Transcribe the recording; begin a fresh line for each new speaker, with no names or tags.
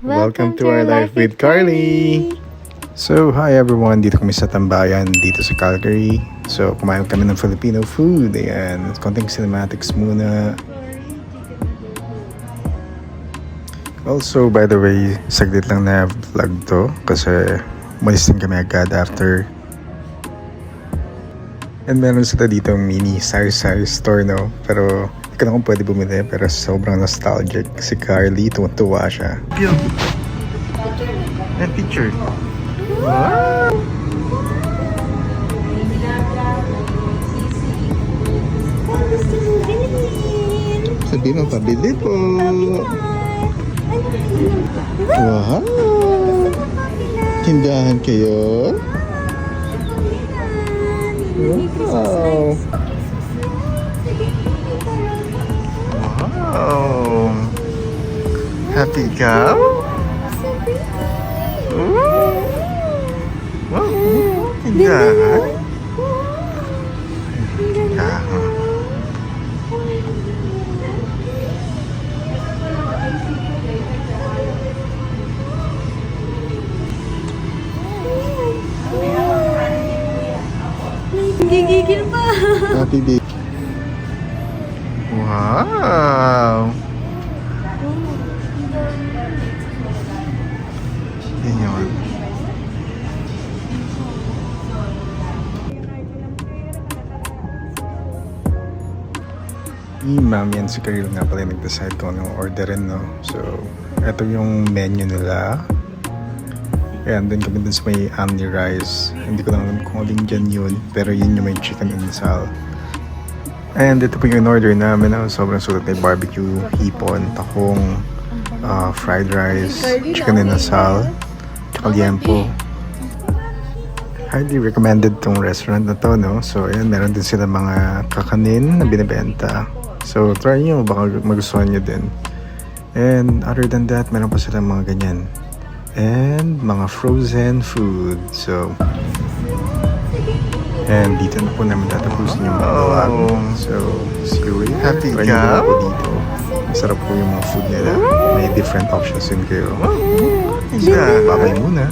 Welcome to our life with Carly! So, hi everyone! Dito kami sa Tambayan, dito sa Calgary. So, kumain kami ng Filipino food. Ayan, konting cinematics muna. Also, by the way, saglit lang na vlog to kasi umalis din kami agad after. And meron sila dito mini sari-sari store, no? Pero hindi ko na kung pwede bumili, pero sobrang nostalgic. Si Carly, tuwa siya. And picture. Wow!
Gusto mo bilhin?
Sabi mo, pabili po.
Wow!
Wow! Tindahan kayo? Wow! Wow! Happy ka? Wow! Tindahan? Tindahan.
Gigigil pa.
Happy day. Wow! Yan yun. Ma'am, yan si Karil nga pala nag-decide kung anong orderin, no? So, eto yung menu nila. Ayan, dun kami dun sa may Amni Rice. Hindi ko lang alam kung aling dyan yun, pero yun yung may chicken inasal. And ito po yung order namin. Sobrang sulit, may barbecue, hipon, tahong, fried rice, chicken inasal, tsaka liempo. Highly recommended tong restaurant na to, no? So, ayan, meron din sila mga kakanin na binibenta. So, try nyo, baka magustuhan nyo din. And other than that, meron pa sila mga ganyan. And mga frozen food. So, and dito na po namin tatapusin yung mga vlog. So, see you later.
Happy
Try nyo
ka?
lang po dito. Masarap po yung mga food nila. May different options din kayo. So, babay muna.